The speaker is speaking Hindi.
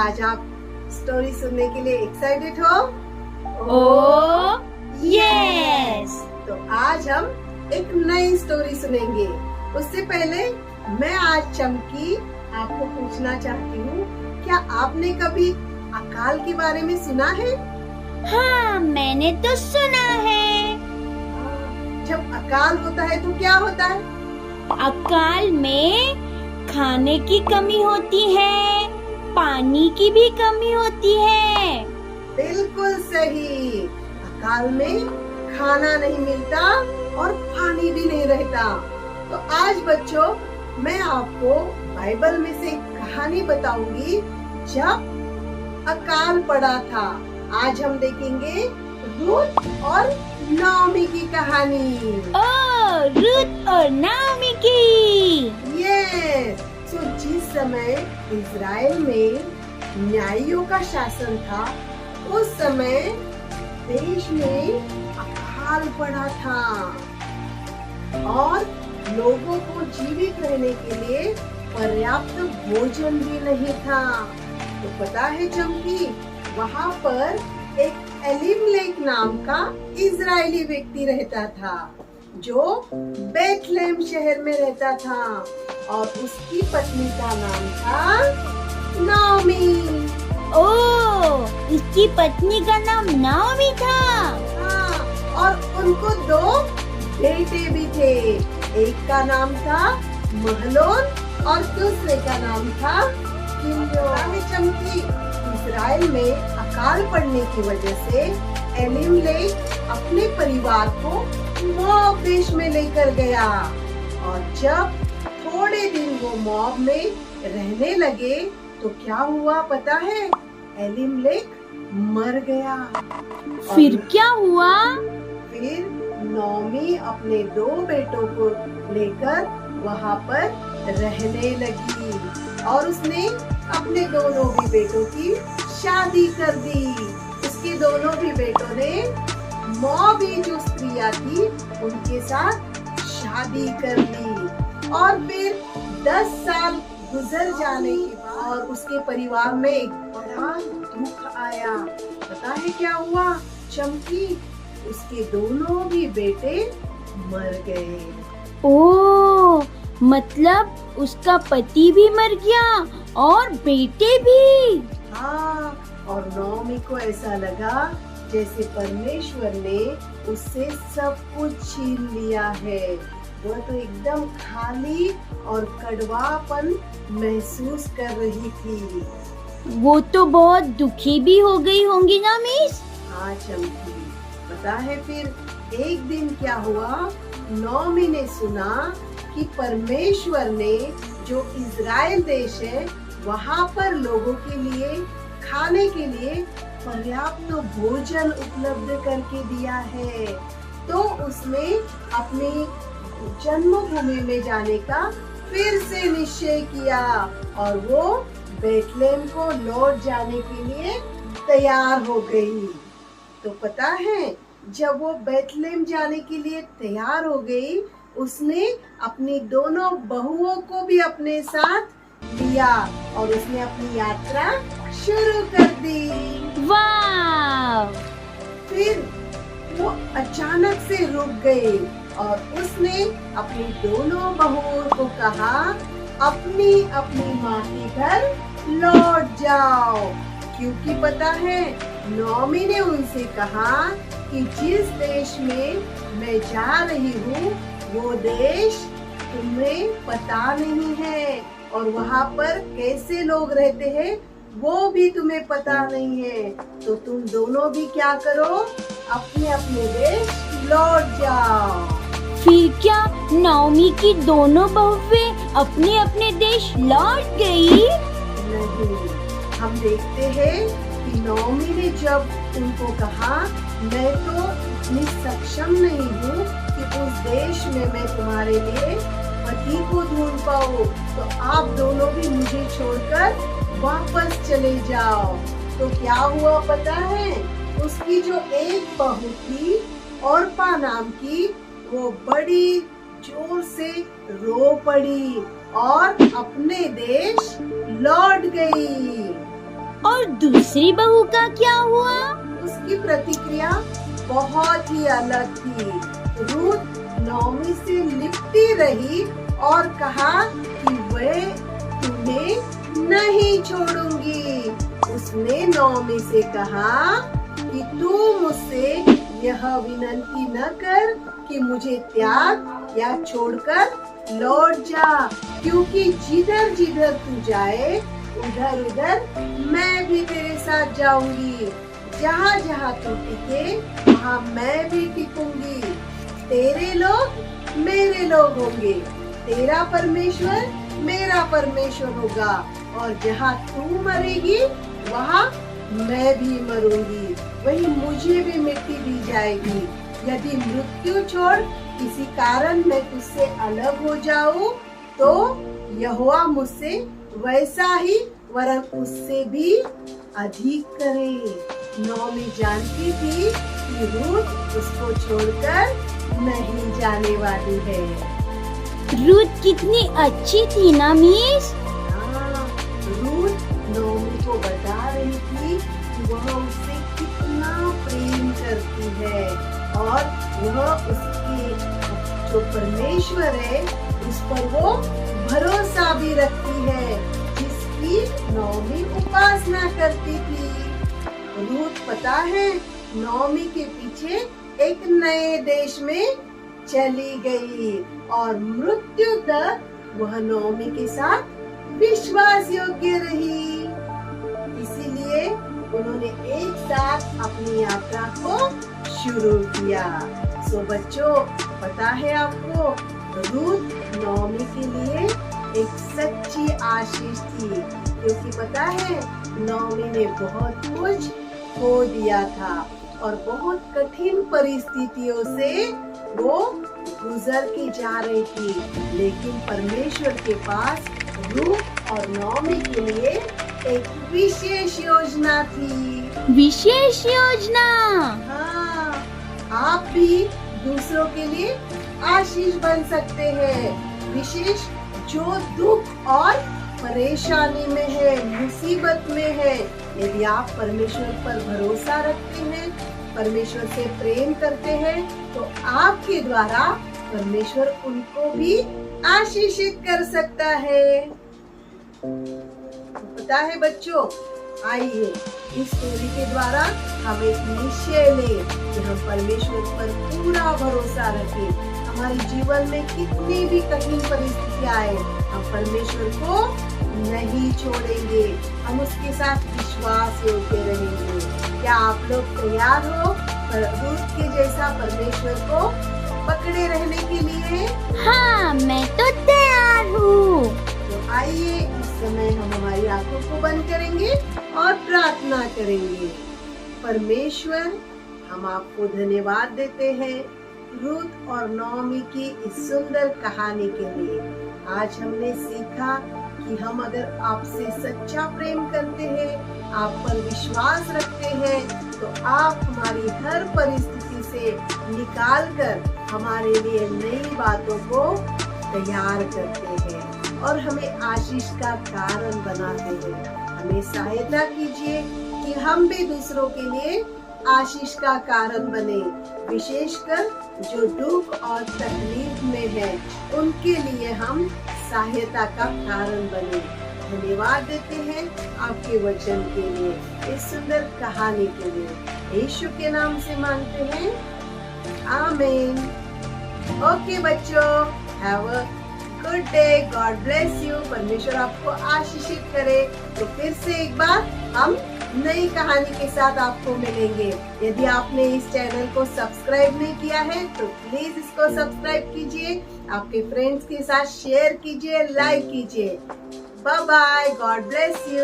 आज आप स्टोरी सुनने के लिए एक्साइटेड हो? Oh yes. तो आज हम एक नई स्टोरी सुनेंगे। उससे पहले मैं आज चमकी आपको पूछना चाहती हूँ, क्या आपने कभी अकाल के बारे में सुना है? हाँ, मैंने तो सुना है। जब अकाल होता है तो क्या होता है? अकाल में खाने की कमी होती है, पानी की भी कमी होती है। बिल्कुल सही। अकाल में खाना नहीं मिलता और पानी भी नहीं रहता। तो आज बच्चों, मैं आपको बाइबल में से एक कहानी बताऊंगी जब अकाल पड़ा था। आज हम देखेंगे रूथ और नाओमी की कहानी। ओह, रूथ और नाओमी की। यस। तो जिस समय इज़राइल में न्यायियों का शासन था, उस समय देश में अकाल पड़ा था और लोगों को जीवित रहने के लिए पर्याप्त भोजन भी नहीं था। तो पता है चमकी, वहाँ पर एक एलीमलेक नाम का इजरायली व्यक्ति रहता था, जो बेथलेहम शहर में रहता था, और उसकी पत्नी का नाम था नाओमी। ओह, उसकी पत्नी का नाम नाओमी था। हाँ, और उनको 2 बेटे भी थे। एक का नाम था महलोन और दूसरे का नाम था किल्योन। चमकी, इज़राइल में अकाल पड़ने की वजह से एलीमलेक अपने परिवार को मोआब देश में लेकर गया, और जब थोड़े दिन वो मोआब में रहने लगे तो क्या हुआ पता है? एलीमलेक मर गया। फिर क्या हुआ? फिर नाओमी अपने 2 बेटों को लेकर वहाँ पर रहने लगी, और उसने अपने दोनों भी बेटों की शादी कर दी। उसके दोनों भी बेटों ने मोआबी जो स्त्रियाँ थी उनके साथ शादी कर ली। और फिर 10 साल गुजर जाने के बाद और उसके परिवार में एक बड़ा दुख आया। पता है क्या हुआ चमकी? उसके दोनों भी बेटे मर गए। ओह, मतलब उसका पति भी मर गया और बेटे भी। हाँ, और नाओमी को ऐसा लगा जैसे परमेश्वर ने उससे सब कुछ छीन लिया है। वह तो एकदम खाली और कड़वापन महसूस कर रही थी। वो तो बहुत दुखी भी हो गई होंगी ना मिस? हाँ चमकी, पता है फिर एक दिन क्या हुआ? नाओमी ने सुना कि परमेश्वर ने जो इज़राइल देश है वहाँ पर लोगों के लिए खाने के लिए पर्याप्त भोजन उपलब्ध करके दिया है। तो उसने अपनी जन्मभूमि में जाने का फिर से निश्चय किया, और वो बेथलेहम को लौट जाने के लिए तैयार हो गई। तो पता है, जब वो बेथलेहम जाने के लिए तैयार हो गई, उसने अपनी दोनों बहुओं को भी अपने साथ लिया और उसने अपनी यात्रा शुरू कर दी। वाह! फिर वो अचानक से रुक गई और उसने अपनी दोनों बहुओं को कहा, अपनी अपनी माँ के घर लौट जाओ। क्योंकि पता है, नाओमी ने उनसे कहा कि जिस देश में मैं जा रही हूँ वो देश तुम्हें पता नहीं है, और वहाँ पर कैसे लोग रहते हैं वो भी तुम्हें पता नहीं है। तो तुम दोनों भी क्या करो, अपने अपने देश लौट जाओ। फिर क्या नाओमी की दोनों बहुएं अपने अपने देश लौट गई? नहीं, हम देखते हैं कि नाओमी ने जब उनको कहा, मैं तो इतनी सक्षम नहीं हूँ कि उस देश में मैं तुम्हारे लिए पति को ढूंढ पाऊँ, तो आप दोनों भी मुझे छोड़कर वापस चले जाओ। तो क्या हुआ पता है? उसकी जो एक बहू थी औरपा नाम की, वो बड़ी जोर से रो पड़ी और अपने देश लौट गई। और दूसरी बहू का क्या हुआ? उसकी प्रतिक्रिया बहुत ही अलग थी। रूथ नॉमी से लिपटी रही और कहा कि वह तुम्हें नहीं छोड़ूंगी। उसने नॉमी से कहा कि तू मुझसे यह विनती न कर कि मुझे त्याग या छोड़कर लौट जा, क्योंकि जिधर जिधर तू जाए उधर उधर मैं भी तेरे साथ जाऊंगी। जहाँ जहाँ तू टिके वहाँ मैं भी टिकूंगी। तेरे लोग मेरे लोग होंगे, तेरा परमेश्वर मेरा परमेश्वर होगा, और जहाँ तू मरेगी वहाँ मैं भी मरूंगी। वही मुझे भी मिट्टी दी जाएगी। यदि मृत्यु छोड़ किसी कारण मैं तुझसे अलग हो जाऊं तो यहोवा मुझसे वैसा ही वरन उससे भी अधिक करे। नॉमी जानती थी कि रूथ उसको छोड़कर नहीं जाने वाली है। रूथ कितनी अच्छी थी ना मिस? हाँ, रूथ नॉमी को बता रही थी कि वह उससे कितना प्रेम करती है और वह उसके जो परमेश्वर है उस पर वो भरोसा भी रखती है, जिसकी नॉमी उपासना करती थी। रूथ पता है नॉमी के पीछे एक नए देश में चली गई और मृत्यु तक वह नॉमी के साथ विश्वास योग्य रही। इसीलिए उन्होंने एक साथ अपनी यात्रा को शुरू किया। सो बच्चों, पता है आपको रूथ नॉमी के लिए एक सच्ची आशीष थी, क्योंकि पता है नॉमी ने बहुत कुछ खो दिया था और बहुत कठिन परिस्थितियों से वो गुजर के जा रही थी, लेकिन परमेश्वर के पास रूथ और नॉमी के लिए एक विशेष योजना थी। विशेष योजना? हाँ, आप भी दूसरों के लिए आशीष बन सकते हैं। विशेष जो दुख और परेशानी में है, मुसीबत में है, यदि आप परमेश्वर पर भरोसा रखते हैं, परमेश्वर से प्रेम करते हैं, तो आपके द्वारा परमेश्वर उनको भी आशीषित कर सकता है। तो पता है बच्चों, आइए इस स्टोरी के द्वारा हम एक निश्चय लें कि हम परमेश्वर पर पूरा भरोसा रखें। हमारे जीवन में कितनी भी कठिन परिस्थितियां आए, हम परमेश्वर को नहीं छोड़ेंगे, हम उसके साथ विश्वास योग्य रहेंगे। क्या आप लोग तैयार हो रूथ के जैसा परमेश्वर को पकड़े रहने के लिए? हाँ, मैं तो तैयार हूँ। तो आइए इस समय हम हमारी आंखों को बंद करेंगे और प्रार्थना करेंगे। परमेश्वर, हम आपको धन्यवाद देते हैं रूथ और नॉमी की इस सुंदर कहानी के लिए। आज हमने सीखा कि हम अगर आपसे सच्चा प्रेम करते हैं, आप पर विश्वास रखते हैं, तो आप हमारी हर परिस्थिति से निकालकर हमारे लिए नई बातों को तैयार करते हैं और हमें आशीष का कारण बनाते हैं। हमें सहायता कीजिए कि हम भी दूसरों के लिए आशीष का कारण बने, विशेषकर जो दुख और तकलीफ में है उनके लिए हम सहायता का कारण बने। धन्यवाद देते हैं आपके वचन के लिए, इस सुंदर कहानी के लिए। यीशु के नाम से मांगते हैं, आमीन। ओके बच्चों, have a good day, God bless you. परमेश्वर आपको आशीषित करे। तो फिर से एक बार हम नई कहानी के साथ आपको मिलेंगे। यदि आपने इस चैनल को सब्सक्राइब नहीं किया है तो प्लीज इसको सब्सक्राइब कीजिए, आपके फ्रेंड्स के साथ शेयर कीजिए, लाइक कीजिए। Bye bye, God bless you.